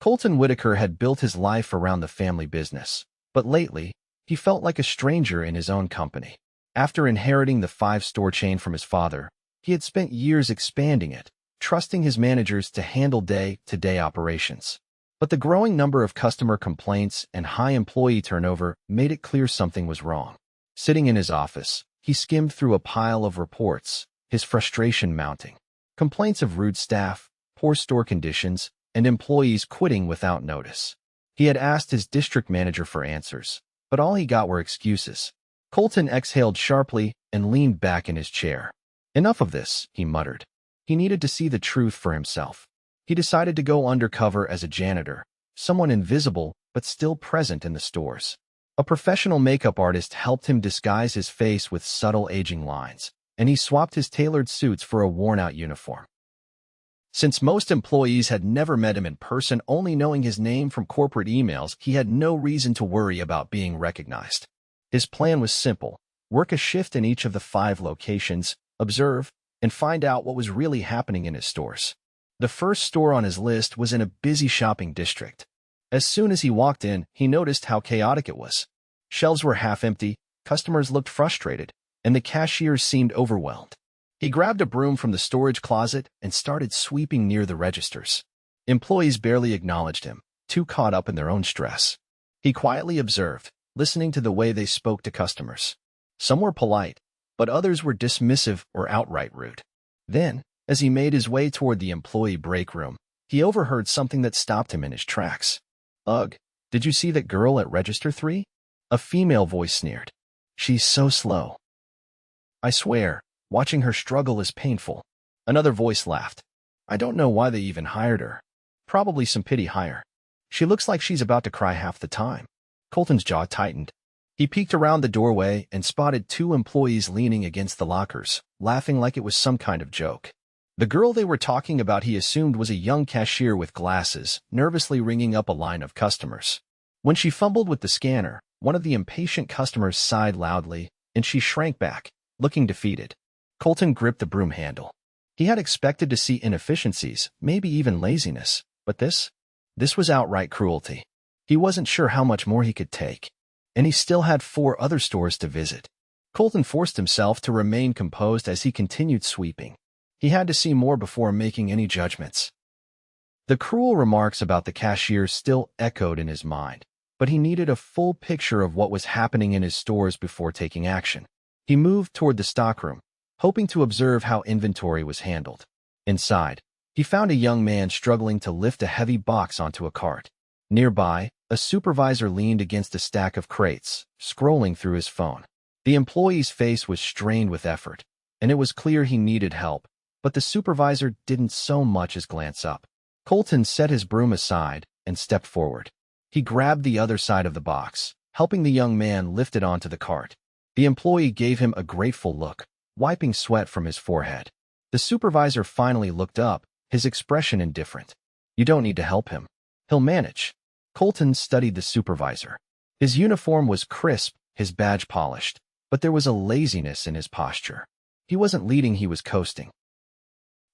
Colton Whitaker had built his life around the family business, but lately, he felt like a stranger in his own company. After inheriting the five-store chain from his father, he had spent years expanding it, trusting his managers to handle day-to-day operations. But the growing number of customer complaints and high employee turnover made it clear something was wrong. Sitting in his office, he skimmed through a pile of reports, his frustration mounting. Complaints of rude staff, poor store conditions, and employees quitting without notice. He had asked his district manager for answers, but all he got were excuses. Colton exhaled sharply and leaned back in his chair. Enough of this, he muttered. He needed to see the truth for himself. He decided to go undercover as a janitor, someone invisible but still present in the stores. A professional makeup artist helped him disguise his face with subtle aging lines, and he swapped his tailored suits for a worn-out uniform. Since most employees had never met him in person, only knowing his name from corporate emails, he had no reason to worry about being recognized. His plan was simple: work a shift in each of the 5 locations, observe, and find out what was really happening in his stores. The first store on his list was in a busy shopping district. As soon as he walked in, he noticed how chaotic it was. Shelves were half empty, customers looked frustrated, and the cashiers seemed overwhelmed. He grabbed a broom from the storage closet and started sweeping near the registers. Employees barely acknowledged him, too caught up in their own stress. He quietly observed, listening to the way they spoke to customers. Some were polite, but others were dismissive or outright rude. Then, as he made his way toward the employee break room, he overheard something that stopped him in his tracks. "Ugh, did you see that girl at Register 3? A female voice sneered. "She's so slow. I swear, watching her struggle is painful." Another voice laughed. "I don't know why they even hired her. Probably some pity hire. She looks like she's about to cry half the time." Colton's jaw tightened. He peeked around the doorway and spotted 2 employees leaning against the lockers, laughing like it was some kind of joke. The girl they were talking about he assumed was a young cashier with glasses, nervously ringing up a line of customers. When she fumbled with the scanner, one of the impatient customers sighed loudly, and she shrank back, looking defeated. Colton gripped the broom handle. He had expected to see inefficiencies, maybe even laziness, but this was outright cruelty. He wasn't sure how much more he could take, and he still had 4 other stores to visit. Colton forced himself to remain composed as he continued sweeping. He had to see more before making any judgments. The cruel remarks about the cashiers still echoed in his mind, but he needed a full picture of what was happening in his stores before taking action. He moved toward the stockroom, hoping to observe how inventory was handled. Inside, he found a young man struggling to lift a heavy box onto a cart. Nearby, a supervisor leaned against a stack of crates, scrolling through his phone. The employee's face was strained with effort, and it was clear he needed help, but the supervisor didn't so much as glance up. Colton set his broom aside and stepped forward. He grabbed the other side of the box, helping the young man lift it onto the cart. The employee gave him a grateful look, wiping sweat from his forehead. The supervisor finally looked up, his expression indifferent. "You don't need to help him. He'll manage." Colton studied the supervisor. His uniform was crisp, his badge polished, but there was a laziness in his posture. He wasn't leading, he was coasting.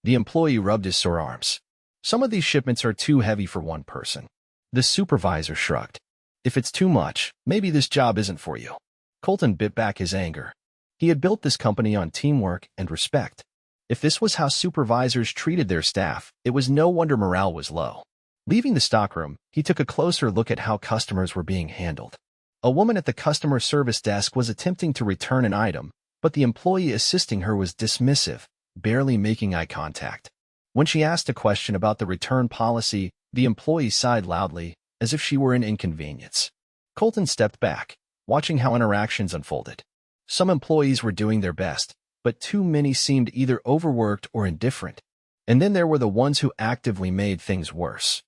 The employee rubbed his sore arms. "Some of these shipments are too heavy for one person." The supervisor shrugged. "If it's too much, maybe this job isn't for you." Colton bit back his anger. He had built this company on teamwork and respect. If this was how supervisors treated their staff, it was no wonder morale was low. Leaving the stockroom, he took a closer look at how customers were being handled. A woman at the customer service desk was attempting to return an item, but the employee assisting her was dismissive, barely making eye contact. When she asked a question about the return policy, the employee sighed loudly, as if she were an inconvenience. Colton stepped back, watching how interactions unfolded. Some employees were doing their best, but too many seemed either overworked or indifferent. And then there were the ones who actively made things worse.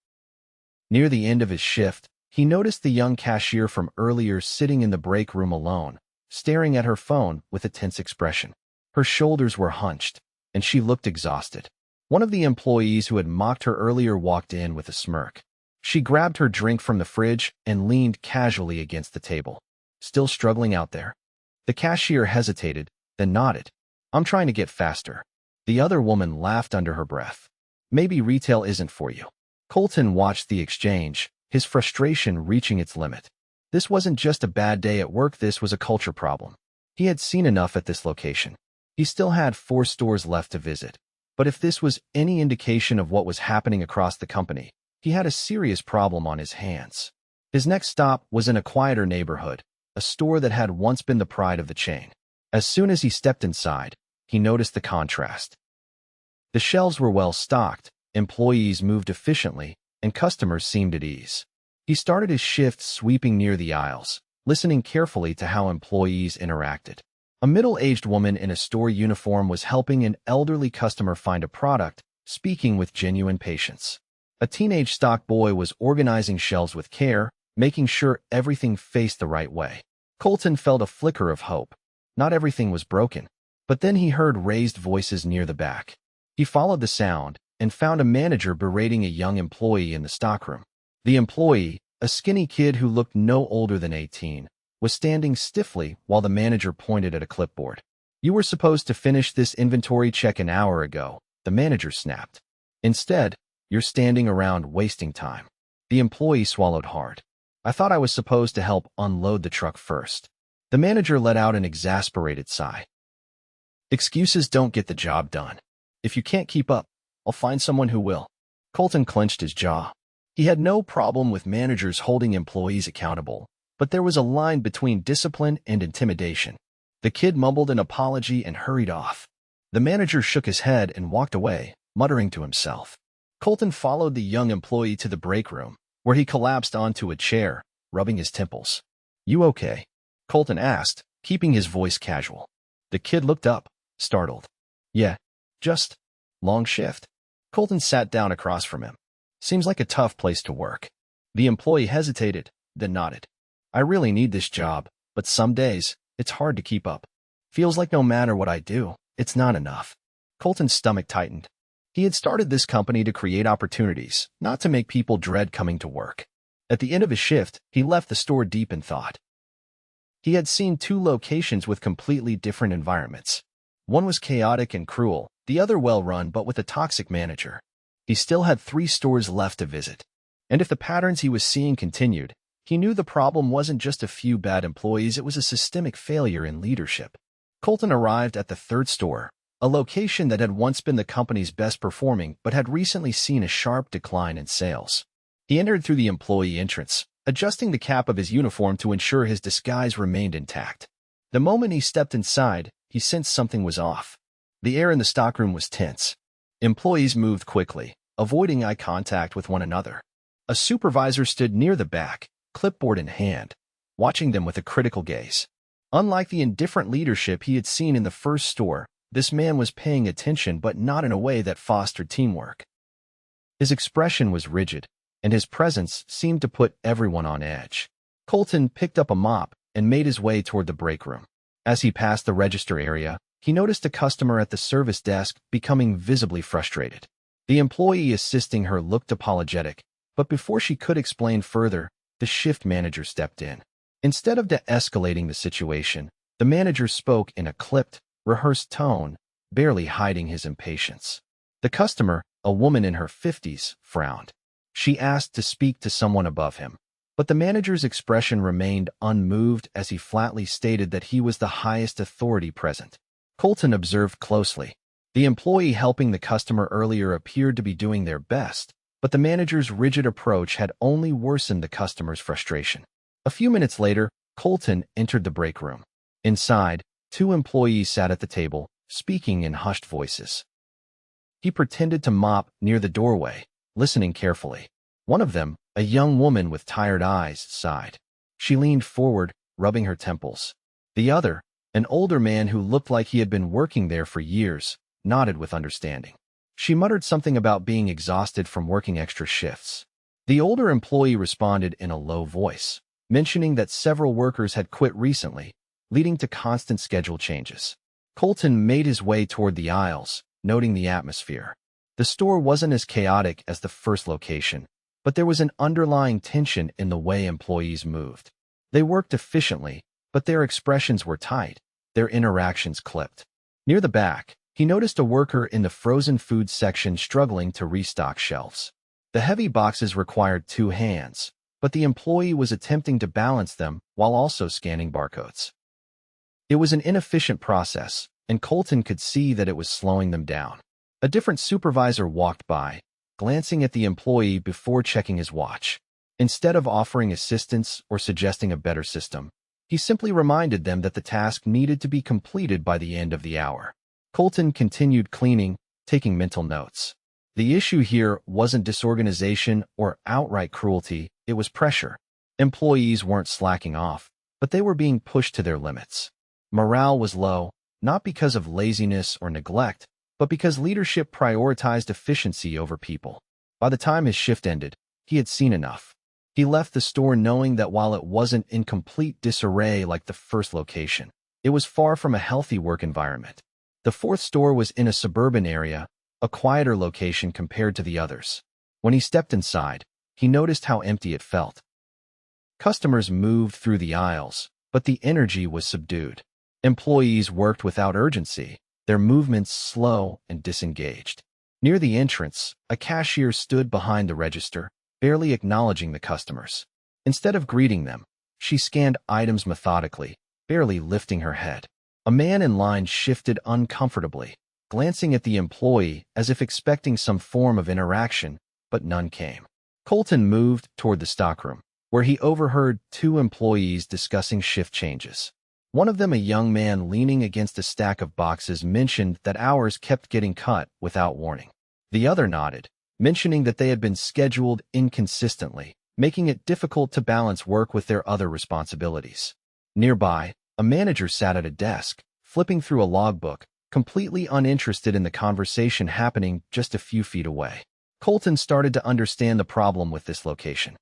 Near the end of his shift, he noticed the young cashier from earlier sitting in the break room alone, staring at her phone with a tense expression. Her shoulders were hunched, and she looked exhausted. One of the employees who had mocked her earlier walked in with a smirk. She grabbed her drink from the fridge and leaned casually against the table. "Still struggling out there?" The cashier hesitated, then nodded. "I'm trying to get faster." The other woman laughed under her breath. "Maybe retail isn't for you." Colton watched the exchange, his frustration reaching its limit. This wasn't just a bad day at work, this was a culture problem. He had seen enough at this location. He still had 4 stores left to visit. But if this was any indication of what was happening across the company, he had a serious problem on his hands. His next stop was in a quieter neighborhood, a store that had once been the pride of the chain. As soon as he stepped inside, he noticed the contrast. The shelves were well stocked, employees moved efficiently, and customers seemed at ease. He started his shift sweeping near the aisles, listening carefully to how employees interacted. A middle-aged woman in a store uniform was helping an elderly customer find a product, speaking with genuine patience. A teenage stock boy was organizing shelves with care, making sure everything faced the right way. Colton felt a flicker of hope. Not everything was broken. But then he heard raised voices near the back. He followed the sound and found a manager berating a young employee in the stockroom. The employee, a skinny kid who looked no older than 18, was standing stiffly while the manager pointed at a clipboard. "You were supposed to finish this inventory check an hour ago," the manager snapped. "Instead, you're standing around wasting time." The employee swallowed hard. "I thought I was supposed to help unload the truck first." The manager let out an exasperated sigh. "Excuses don't get the job done. If you can't keep up, I'll find someone who will." Colton clenched his jaw. He had no problem with managers holding employees accountable, but there was a line between discipline and intimidation. The kid mumbled an apology and hurried off. The manager shook his head and walked away, muttering to himself. Colton followed the young employee to the break room, where he collapsed onto a chair, rubbing his temples. "You okay?" Colton asked, keeping his voice casual. The kid looked up, startled. "Yeah, just long shift." Colton sat down across from him. "Seems like a tough place to work." The employee hesitated, then nodded. "I really need this job, but some days, it's hard to keep up. Feels like no matter what I do, it's not enough." Colton's stomach tightened. He had started this company to create opportunities, not to make people dread coming to work. At the end of his shift, he left the store deep in thought. He had seen 2 locations with completely different environments. One was chaotic and cruel, the other well-run but with a toxic manager. He still had 3 stores left to visit. And if the patterns he was seeing continued, he knew the problem wasn't just a few bad employees, it was a systemic failure in leadership. Colton arrived at the 3rd store, a location that had once been the company's best performing but had recently seen a sharp decline in sales. He entered through the employee entrance, adjusting the cap of his uniform to ensure his disguise remained intact. The moment he stepped inside, he sensed something was off. The air in the stockroom was tense. Employees moved quickly, avoiding eye contact with one another. A supervisor stood near the back, clipboard in hand, watching them with a critical gaze. Unlike the indifferent leadership he had seen in the first store, this man was paying attention but not in a way that fostered teamwork. His expression was rigid, and his presence seemed to put everyone on edge. Colton picked up a mop and made his way toward the break room. As he passed the register area, he noticed a customer at the service desk becoming visibly frustrated. The employee assisting her looked apologetic, but before she could explain further, the shift manager stepped in. Instead of de-escalating the situation, the manager spoke in a clipped, rehearsed tone, barely hiding his impatience. The customer, a woman in her 50s, frowned. She asked to speak to someone above him, but the manager's expression remained unmoved as he flatly stated that he was the highest authority present. Colton observed closely. The employee helping the customer earlier appeared to be doing their best, but the manager's rigid approach had only worsened the customer's frustration. A few minutes later, Colton entered the break room. Inside, 2 employees sat at the table, speaking in hushed voices. He pretended to mop near the doorway, listening carefully. One of them, a young woman with tired eyes, sighed. She leaned forward, rubbing her temples. The other, an older man who looked like he had been working there for years, nodded with understanding. She muttered something about being exhausted from working extra shifts. The older employee responded in a low voice, mentioning that several workers had quit recently, leading to constant schedule changes. Colton made his way toward the aisles, noting the atmosphere. The store wasn't as chaotic as the first location, but there was an underlying tension in the way employees moved. They worked efficiently, but their expressions were tight, their interactions clipped. Near the back, he noticed a worker in the frozen food section struggling to restock shelves. The heavy boxes required 2 hands, but the employee was attempting to balance them while also scanning barcodes. It was an inefficient process, and Colton could see that it was slowing them down. A different supervisor walked by, glancing at the employee before checking his watch. Instead of offering assistance or suggesting a better system, he simply reminded them that the task needed to be completed by the end of the hour. Colton continued cleaning, taking mental notes. The issue here wasn't disorganization or outright cruelty, it was pressure. Employees weren't slacking off, but they were being pushed to their limits. Morale was low, not because of laziness or neglect, but because leadership prioritized efficiency over people. By the time his shift ended, he had seen enough. He left the store knowing that while it wasn't in complete disarray like the first location, it was far from a healthy work environment. The 4th store was in a suburban area, a quieter location compared to the others. When he stepped inside, he noticed how empty it felt. Customers moved through the aisles, but the energy was subdued. Employees worked without urgency, their movements slow and disengaged. Near the entrance, a cashier stood behind the register, barely acknowledging the customers. Instead of greeting them, she scanned items methodically, barely lifting her head. A man in line shifted uncomfortably, glancing at the employee as if expecting some form of interaction, but none came. Colton moved toward the stockroom, where he overheard 2 employees discussing shift changes. One of them, a young man leaning against a stack of boxes, mentioned that hours kept getting cut without warning. The other nodded, mentioning that they had been scheduled inconsistently, making it difficult to balance work with their other responsibilities. Nearby, a manager sat at a desk, flipping through a logbook, completely uninterested in the conversation happening just a few feet away. Colton started to understand the problem with this location.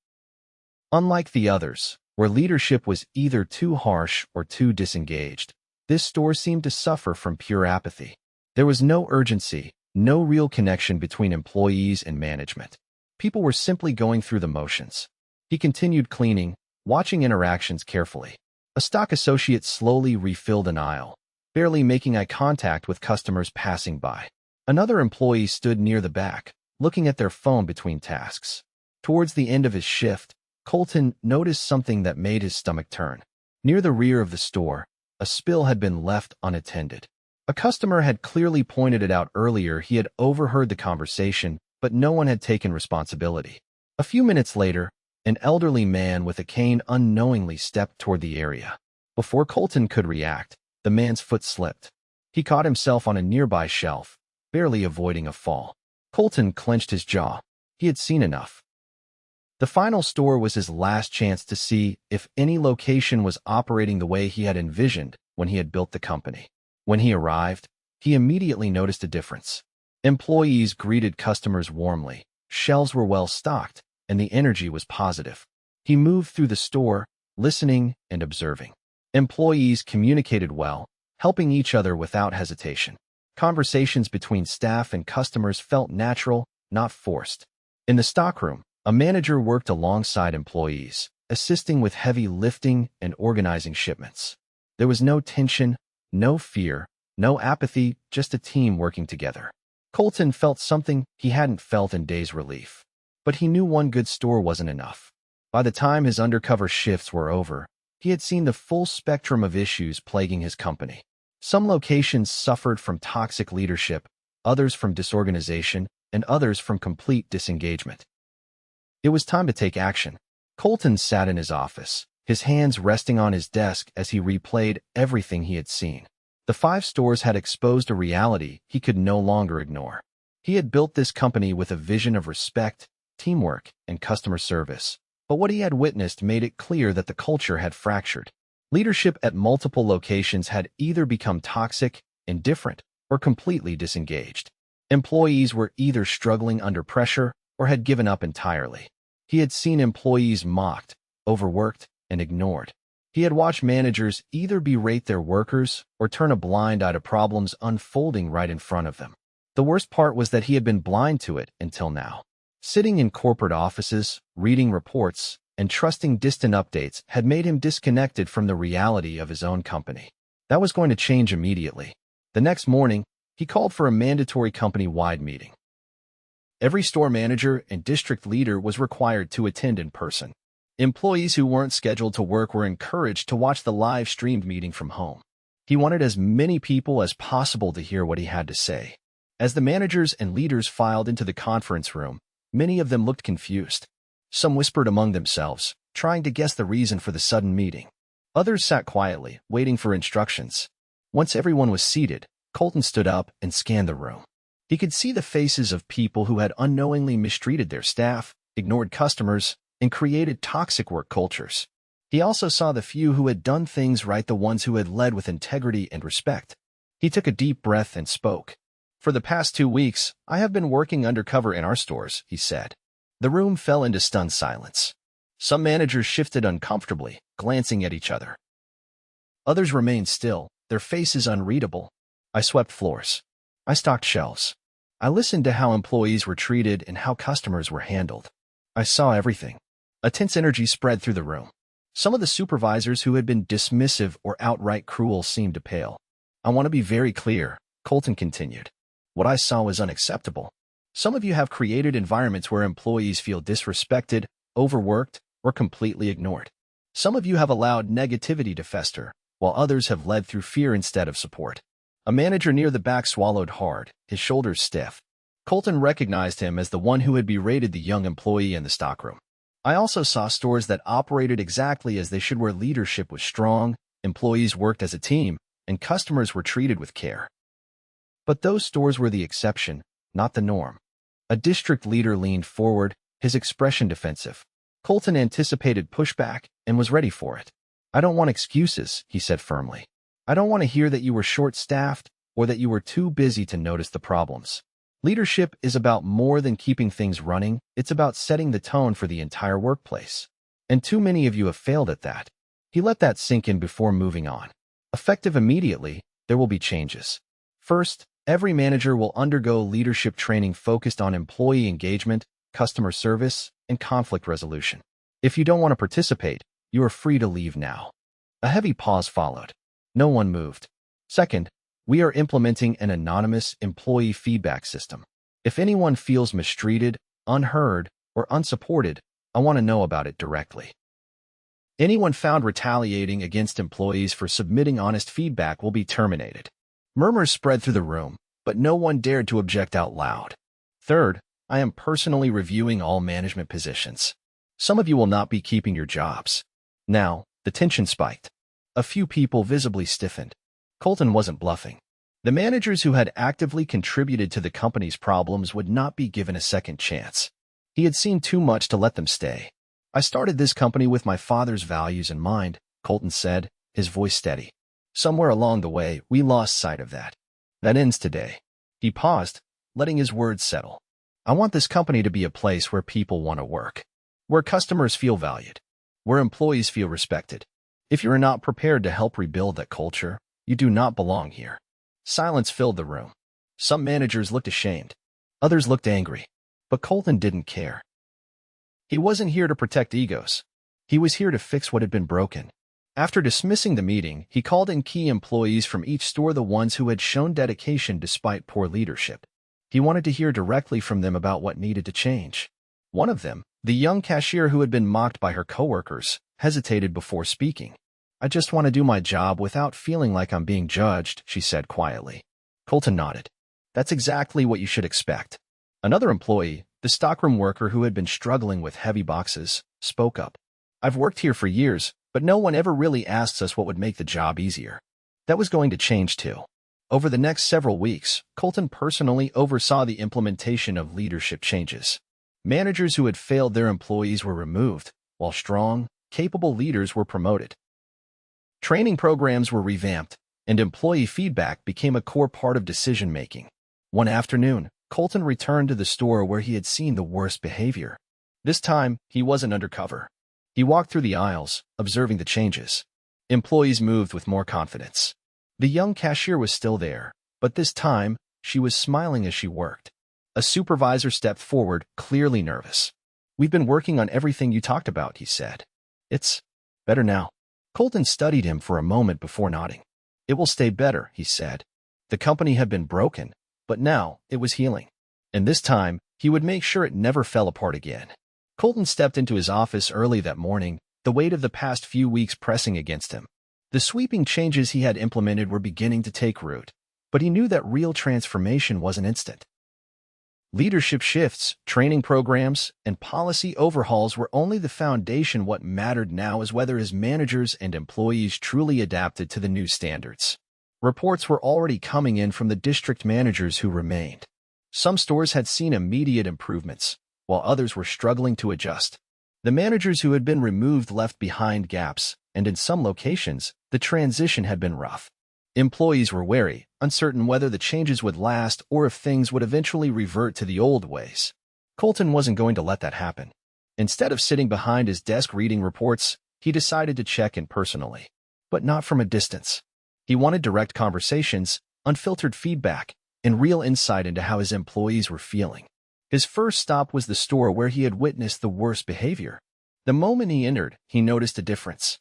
Unlike the others, where leadership was either too harsh or too disengaged, this store seemed to suffer from pure apathy. There was no urgency, no real connection between employees and management. People were simply going through the motions. He continued cleaning, watching interactions carefully. A stock associate slowly refilled an aisle, barely making eye contact with customers passing by. Another employee stood near the back, looking at their phone between tasks. Towards the end of his shift, Colton noticed something that made his stomach turn. Near the rear of the store, a spill had been left unattended. A customer had clearly pointed it out earlier. He had overheard the conversation, but no one had taken responsibility. A few minutes later, an elderly man with a cane unknowingly stepped toward the area. Before Colton could react, the man's foot slipped. He caught himself on a nearby shelf, barely avoiding a fall. Colton clenched his jaw. He had seen enough. The final store was his last chance to see if any location was operating the way he had envisioned when he had built the company. When he arrived, he immediately noticed a difference. Employees greeted customers warmly, shelves were well stocked, and the energy was positive. He moved through the store, listening and observing. Employees communicated well, helping each other without hesitation. Conversations between staff and customers felt natural, not forced. In the stockroom, a manager worked alongside employees, assisting with heavy lifting and organizing shipments. There was no tension, no fear, no apathy, just a team working together. Colton felt something he hadn't felt in days. Relief. But he knew one good store wasn't enough. By the time his undercover shifts were over, he had seen the full spectrum of issues plaguing his company. Some locations suffered from toxic leadership, others from disorganization, and others from complete disengagement. It was time to take action. Colton sat in his office, his hands resting on his desk as he replayed everything he had seen. The 5 stores had exposed a reality he could no longer ignore. He had built this company with a vision of respect, teamwork, and customer service, but what he had witnessed made it clear that the culture had fractured. Leadership at multiple locations had either become toxic, indifferent, or completely disengaged. Employees were either struggling under pressure or had given up entirely. He had seen employees mocked, overworked, and ignored. He had watched managers either berate their workers or turn a blind eye to problems unfolding right in front of them. The worst part was that he had been blind to it until now. Sitting in corporate offices, reading reports, and trusting distant updates had made him disconnected from the reality of his own company. That was going to change immediately. The next morning, he called for a mandatory company-wide meeting. Every store manager and district leader was required to attend in person. Employees who weren't scheduled to work were encouraged to watch the live-streamed meeting from home. He wanted as many people as possible to hear what he had to say. As the managers and leaders filed into the conference room, many of them looked confused. Some whispered among themselves, trying to guess the reason for the sudden meeting. Others sat quietly, waiting for instructions. Once everyone was seated, Colton stood up and scanned the room. He could see the faces of people who had unknowingly mistreated their staff, ignored customers, and created toxic work cultures. He also saw the few who had done things right, the ones who had led with integrity and respect. He took a deep breath and spoke. "For the past 2 weeks, I have been working undercover in our stores," he said. The room fell into stunned silence. Some managers shifted uncomfortably, glancing at each other. Others remained still, their faces unreadable. "I swept floors. I stocked shelves. I listened to how employees were treated and how customers were handled. I saw everything." A tense energy spread through the room. Some of the supervisors who had been dismissive or outright cruel seemed to pale. "I want to be very clear," Colton continued. "What I saw was unacceptable. Some of you have created environments where employees feel disrespected, overworked, or completely ignored. Some of you have allowed negativity to fester, while others have led through fear instead of support." A manager near the back swallowed hard, his shoulders stiff. Colton recognized him as the one who had berated the young employee in the stockroom. "I also saw stores that operated exactly as they should, where leadership was strong, employees worked as a team, and customers were treated with care. But those stores were the exception, not the norm." A district leader leaned forward, his expression defensive. Colton anticipated pushback and was ready for it. "I don't want excuses," he said firmly. "I don't want to hear that you were short-staffed or that you were too busy to notice the problems. Leadership is about more than keeping things running. It's about setting the tone for the entire workplace. And too many of you have failed at that." He let that sink in before moving on. Effective immediately, there will be changes. First, every manager will undergo leadership training focused on employee engagement, customer service, and conflict resolution. If you don't want to participate, you are free to leave now. A heavy pause followed. No one moved. Second, we are implementing an anonymous employee feedback system. If anyone feels mistreated, unheard, or unsupported, I want to know about it directly. Anyone found retaliating against employees for submitting honest feedback will be terminated. Murmurs spread through the room, but no one dared to object out loud. Third, I am personally reviewing all management positions. Some of you will not be keeping your jobs. Now, the tension spiked. A few people visibly stiffened. Colton wasn't bluffing. The managers who had actively contributed to the company's problems would not be given a second chance. He had seen too much to let them stay. "I started this company with my father's values in mind," Colton said, his voice steady. "Somewhere along the way, we lost sight of that. That ends today." He paused, letting his words settle. "I want this company to be a place where people want to work, where customers feel valued, where employees feel respected. If you are not prepared to help rebuild that culture, you do not belong here." Silence filled the room. Some managers looked ashamed. Others looked angry. But Colton didn't care. He wasn't here to protect egos. He was here to fix what had been broken. After dismissing the meeting, he called in key employees from each store, the ones who had shown dedication despite poor leadership. He wanted to hear directly from them about what needed to change. One of them, the young cashier who had been mocked by her coworkers, hesitated before speaking. "I just want to do my job without feeling like I'm being judged," she said quietly. Colton nodded. "That's exactly what you should expect." Another employee, the stockroom worker who had been struggling with heavy boxes, spoke up. "I've worked here for years, but no one ever really asks us what would make the job easier." That was going to change too. Over the next several weeks, Colton personally oversaw the implementation of leadership changes. Managers who had failed their employees were removed, while strong, capable leaders were promoted. Training programs were revamped, and employee feedback became a core part of decision-making. One afternoon, Colton returned to the store where he had seen the worst behavior. This time, he wasn't undercover. He walked through the aisles, observing the changes. Employees moved with more confidence. The young cashier was still there, but this time, she was smiling as she worked. A supervisor stepped forward, clearly nervous. "We've been working on everything you talked about," he said. "It's better now." Colton studied him for a moment before nodding. "It will stay better," he said. The company had been broken, but now it was healing. And this time, He would make sure it never fell apart again. Colton stepped into his office early that morning, the weight of the past few weeks pressing against him. The sweeping changes he had implemented were beginning to take root, but he knew that real transformation wasn't instant. Leadership shifts, training programs, and policy overhauls were only the foundation. What mattered now is whether his managers and employees truly adapted to the new standards. Reports were already coming in from the district managers who remained. Some stores had seen immediate improvements, while others were struggling to adjust. The managers who had been removed left behind gaps, and in some locations, the transition had been rough. Employees were wary, uncertain whether the changes would last or if things would eventually revert to the old ways. Colton wasn't going to let that happen. Instead of sitting behind his desk reading reports, he decided to check in personally, but not from a distance. He wanted direct conversations, unfiltered feedback, and real insight into how his employees were feeling. His first stop was the store where he had witnessed the worst behavior. The moment he entered, he noticed a difference.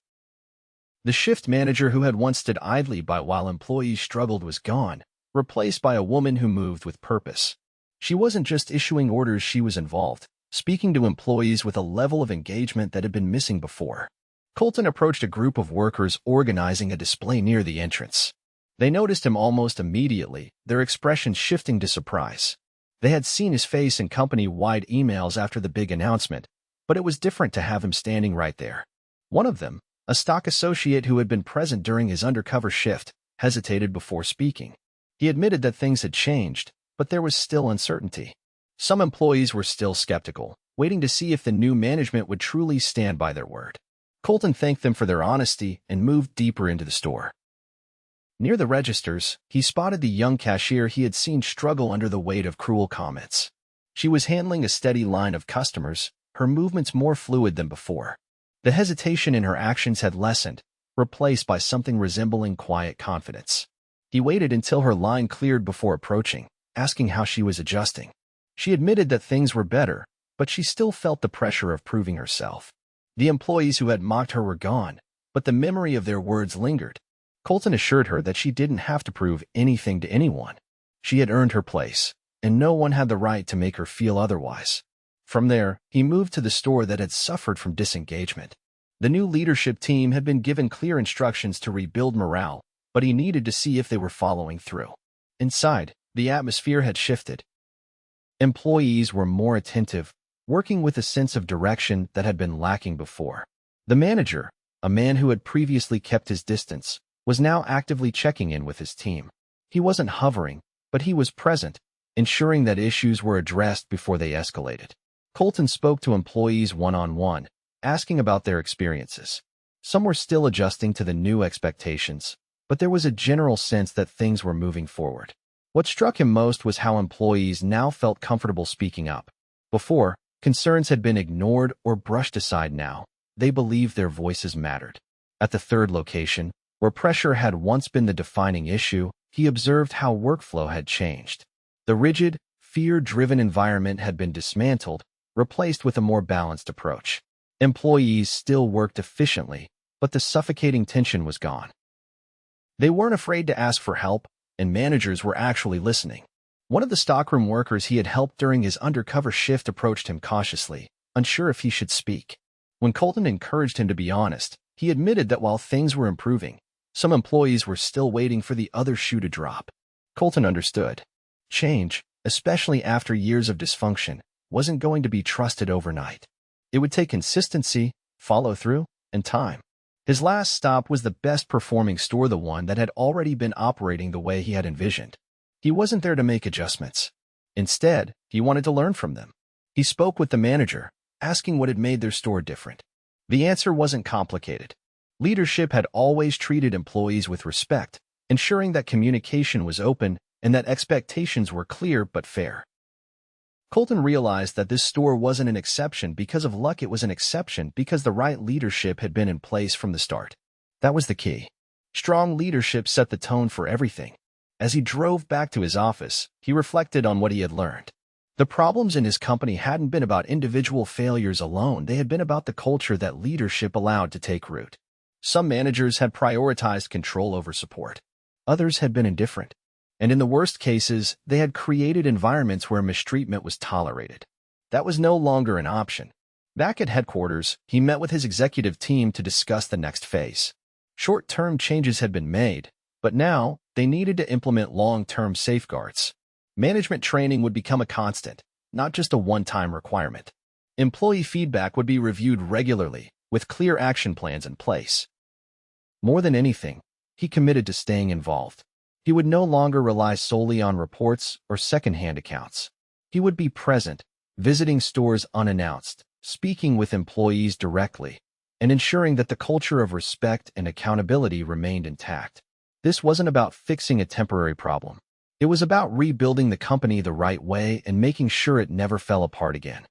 The shift manager who had once stood idly by while employees struggled was gone, replaced by a woman who moved with purpose. She wasn't just issuing orders, she was involved, speaking to employees with a level of engagement that had been missing before. Colton approached a group of workers organizing a display near the entrance. They noticed him almost immediately, their expressions shifting to surprise. They had seen his face in company-wide emails after the big announcement, but it was different to have him standing right there. One of them, a stock associate who had been present during his undercover shift, hesitated before speaking. He admitted that things had changed, but there was still uncertainty. Some employees were still skeptical, waiting to see if the new management would truly stand by their word. Colton thanked them for their honesty and moved deeper into the store. Near the registers, he spotted the young cashier he had seen struggle under the weight of cruel comments. She was handling a steady line of customers, her movements more fluid than before. The hesitation in her actions had lessened, replaced by something resembling quiet confidence. He waited until her line cleared before approaching, asking how she was adjusting. She admitted that things were better, but she still felt the pressure of proving herself. The employees who had mocked her were gone, but the memory of their words lingered. Colton assured her that she didn't have to prove anything to anyone. She had earned her place, and no one had the right to make her feel otherwise. From there, he moved to the store that had suffered from disengagement. The new leadership team had been given clear instructions to rebuild morale, but he needed to see if they were following through. Inside, the atmosphere had shifted. Employees were more attentive, working with a sense of direction that had been lacking before. The manager, a man who had previously kept his distance, was now actively checking in with his team. He wasn't hovering, but he was present, ensuring that issues were addressed before they escalated. Colton spoke to employees one-on-one, asking about their experiences. Some were still adjusting to the new expectations, but there was a general sense that things were moving forward. What struck him most was how employees now felt comfortable speaking up. Before, concerns had been ignored or brushed aside. Now, they believed their voices mattered. At the third location, where pressure had once been the defining issue, he observed how workflow had changed. The rigid, fear-driven environment had been dismantled, replaced with a more balanced approach. Employees still worked efficiently, but the suffocating tension was gone. They weren't afraid to ask for help, and managers were actually listening. One of the stockroom workers he had helped during his undercover shift approached him cautiously, unsure if he should speak. When Colton encouraged him to be honest, he admitted that while things were improving, some employees were still waiting for the other shoe to drop. Colton understood. Change, especially after years of dysfunction, wasn't going to be trusted overnight. It would take consistency, follow-through, and time. His last stop was the best-performing store, the one that had already been operating the way he had envisioned. He wasn't there to make adjustments. Instead, he wanted to learn from them. He spoke with the manager, asking what had made their store different. The answer wasn't complicated. Leadership had always treated employees with respect, ensuring that communication was open and that expectations were clear but fair. Colton realized that this store wasn't an exception because of luck, it was an exception because the right leadership had been in place from the start. That was the key. Strong leadership set the tone for everything. As he drove back to his office, he reflected on what he had learned. The problems in his company hadn't been about individual failures alone, they had been about the culture that leadership allowed to take root. Some managers had prioritized control over support. Others had been indifferent. And in the worst cases, they had created environments where mistreatment was tolerated. That was no longer an option. Back at headquarters, he met with his executive team to discuss the next phase. Short-term changes had been made, but now they needed to implement long-term safeguards. Management training would become a constant, not just a one-time requirement. Employee feedback would be reviewed regularly, with clear action plans in place. More than anything, he committed to staying involved. He would no longer rely solely on reports or second-hand accounts. He would be present, visiting stores unannounced, speaking with employees directly, and ensuring that the culture of respect and accountability remained intact. This wasn't about fixing a temporary problem. It was about rebuilding the company the right way and making sure it never fell apart again.